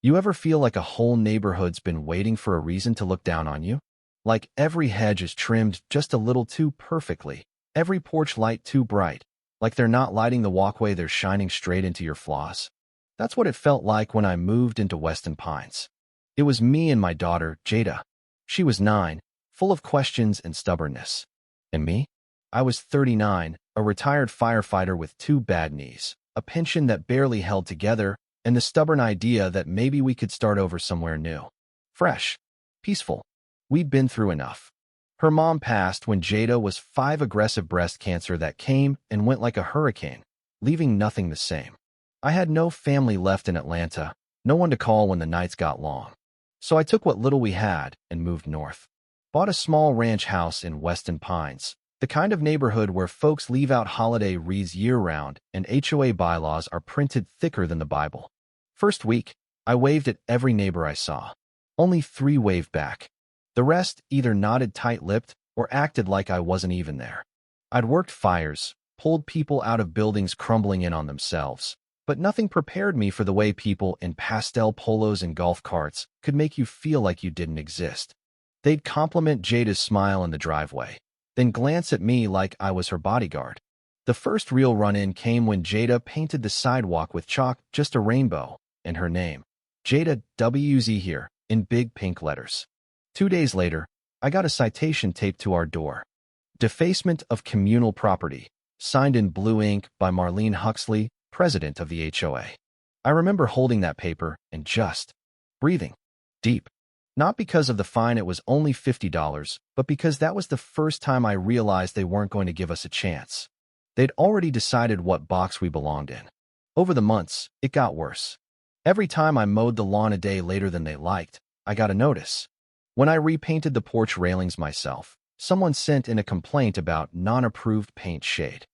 You ever feel like a whole neighborhood's been waiting for a reason to look down on you? Like every hedge is trimmed just a little too perfectly, every porch light too bright, like they're not lighting the walkway, they're shining straight into your flaws. That's what it felt like when I moved into Weston Pines. It was me and my daughter, Jada. She was 9, full of questions and stubbornness. And me? I was 39, a retired firefighter with 2 bad knees, a pension that barely held together, and the stubborn idea that maybe we could start over somewhere new. Fresh. Peaceful. We'd been through enough. Her mom passed when Jada was 5, aggressive breast cancer that came and went like a hurricane, leaving nothing the same. I had no family left in Atlanta, no one to call when the nights got long. So I took what little we had and moved north. Bought a small ranch house in Weston Pines, the kind of neighborhood where folks leave out holiday wreaths year-round and HOA bylaws are printed thicker than the Bible. First week, I waved at every neighbor I saw. Only 3 waved back. The rest either nodded tight-lipped or acted like I wasn't even there. I'd worked fires, pulled people out of buildings crumbling in on themselves, but nothing prepared me for the way people in pastel polos and golf carts could make you feel like you didn't exist. They'd compliment Jada's smile in the driveway, then glance at me like I was her bodyguard. The first real run-in came when Jada painted the sidewalk with chalk, just a rainbow, and her name, Jada WZ here, in big pink letters. 2 days later, I got a citation taped to our door. Defacement of communal property, signed in blue ink by Marlene Huxley, president of the HOA. I remember holding that paper and just breathing deep. Not because of the fine, it was only $50, but because that was the first time I realized they weren't going to give us a chance. They'd already decided what box we belonged in. Over the months, it got worse. Every time I mowed the lawn a day later than they liked, I got a notice. When I repainted the porch railings myself, someone sent in a complaint about non-approved paint shade.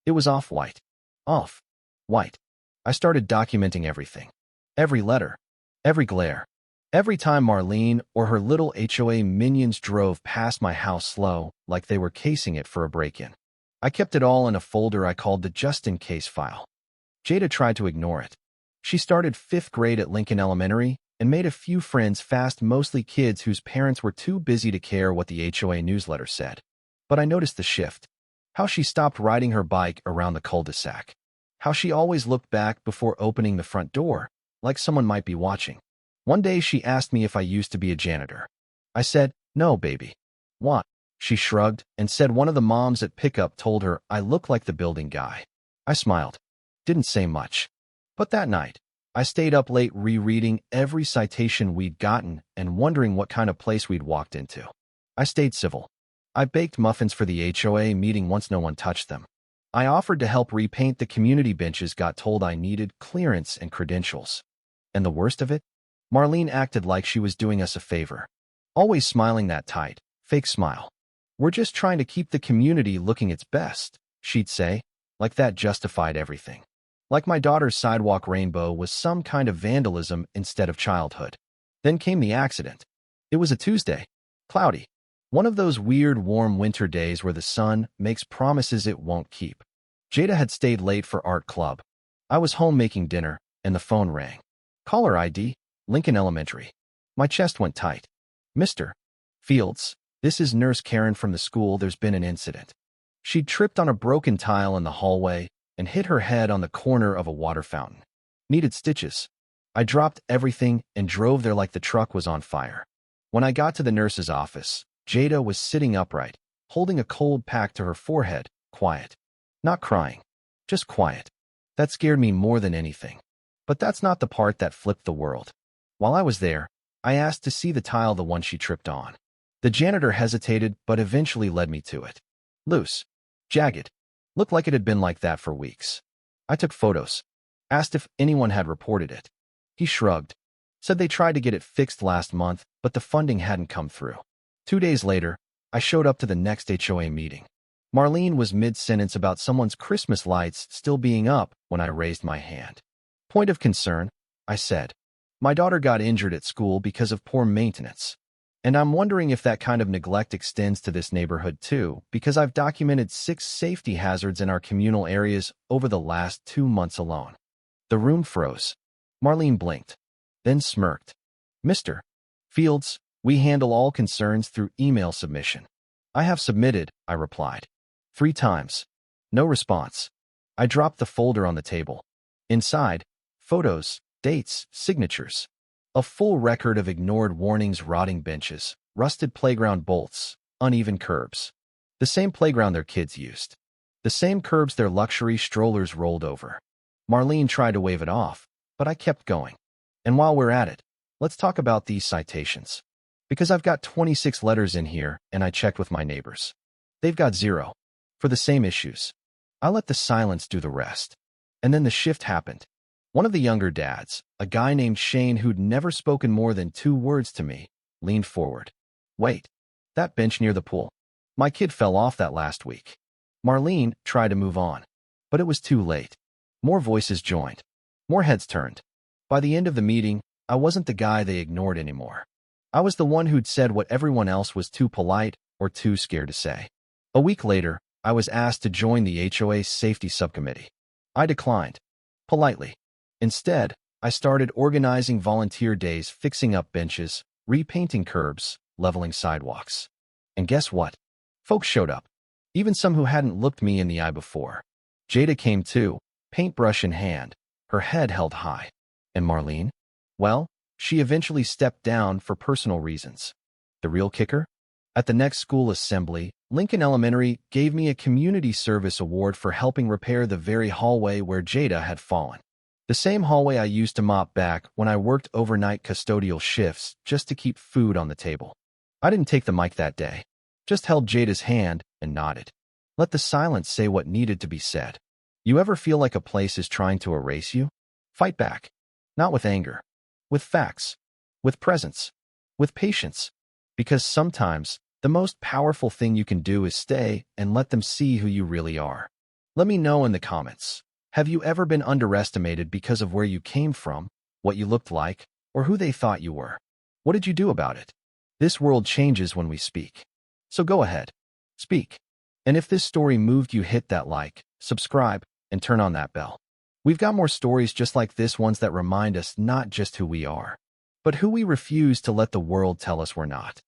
It was off-white. Off-white. I started documenting everything. Every letter. Every glare. Every time Marlene or her little HOA minions drove past my house slow, like they were casing it for a break-in. I kept it all in a folder I called the just-in-case file. Jada tried to ignore it. She started 5th grade at Lincoln Elementary and made a few friends fast, mostly kids whose parents were too busy to care what the HOA newsletter said. But I noticed the shift. How she stopped riding her bike around the cul-de-sac. How she always looked back before opening the front door, like someone might be watching. One day she asked me if I used to be a janitor. I said, "No, baby." "What?" She shrugged and said one of the moms at pickup told her I look like the building guy. I smiled. Didn't say much. But that night, I stayed up late rereading every citation we'd gotten and wondering what kind of place we'd walked into. I stayed civil. I baked muffins for the HOA meeting once no one touched them. I offered to help repaint the community benches, got told I needed clearance and credentials. And the worst of it? Marlene acted like she was doing us a favor. Always smiling that tight, fake smile. "We're just trying to keep the community looking its best," she'd say, like that justified everything. Like my daughter's sidewalk rainbow was some kind of vandalism instead of childhood. Then came the accident. It was a Tuesday. Cloudy. One of those weird warm winter days where the sun makes promises it won't keep. Jada had stayed late for art club. I was home making dinner, and the phone rang. Caller ID, Lincoln Elementary. My chest went tight. "Mr. Fields, this is Nurse Karen from the school. There's been an incident." She'd tripped on a broken tile in the hallway and hit her head on the corner of a water fountain. Needed stitches. I dropped everything and drove there like the truck was on fire. When I got to the nurse's office, Jada was sitting upright, holding a cold pack to her forehead, quiet. Not crying, just quiet. That scared me more than anything. But that's not the part that flipped the world. While I was there, I asked to see the tile, the one she tripped on. The janitor hesitated but eventually led me to it. Loose. Jagged. Looked like it had been like that for weeks. I took photos. Asked if anyone had reported it. He shrugged. Said they tried to get it fixed last month, but the funding hadn't come through. 2 days later, I showed up to the next HOA meeting. Marlene was mid-sentence about someone's Christmas lights still being up when I raised my hand. "Point of concern," I said. "My daughter got injured at school because of poor maintenance. And I'm wondering if that kind of neglect extends to this neighborhood too, because I've documented 6 safety hazards in our communal areas over the last 2 months alone." The room froze. Marlene blinked. then smirked. Mr. Fields, we handle all concerns through email submission. I have submitted, I replied. 3 times. No response. I dropped the folder on the table. Inside, photos, dates, signatures. A full record of ignored warnings, rotting benches, rusted playground bolts, uneven curbs. The same playground their kids used. The same curbs their luxury strollers rolled over. Marlene tried to wave it off, but I kept going. And while we're at it, let's talk about these citations. Because I've got 26 letters in here, and I checked with my neighbors. They've got 0. For the same issues. I let the silence do the rest. And then the shift happened. One of the younger dads, a guy named Shane who'd never spoken more than 2 words to me, leaned forward. Wait, that bench near the pool. My kid fell off that last week. Marlene tried to move on, but it was too late. More voices joined. More heads turned. By the end of the meeting, I wasn't the guy they ignored anymore. I was the one who'd said what everyone else was too polite or too scared to say. A week later, I was asked to join the HOA safety subcommittee. I declined. Politely. Instead, I started organizing volunteer days, fixing up benches, repainting curbs, leveling sidewalks. And guess what? Folks showed up. Even some who hadn't looked me in the eye before. Jada came too, paintbrush in hand, her head held high. And Marlene? Well, she eventually stepped down for personal reasons. The real kicker? At the next school assembly, Lincoln Elementary gave me a community service award for helping repair the very hallway where Jada had fallen. The same hallway I used to mop back when I worked overnight custodial shifts just to keep food on the table. I didn't take the mic that day. Just held Jada's hand and nodded. Let the silence say what needed to be said. You ever feel like a place is trying to erase you? Fight back. Not with anger. With facts. With presence. With patience. Because sometimes, the most powerful thing you can do is stay and let them see who you really are. Let me know in the comments. Have you ever been underestimated because of where you came from, what you looked like, or who they thought you were? What did you do about it? This world changes when we speak. So go ahead. Speak. And if this story moved you, hit that like, subscribe, and turn on that bell. We've got more stories just like this, ones that remind us not just who we are, but who we refuse to let the world tell us we're not.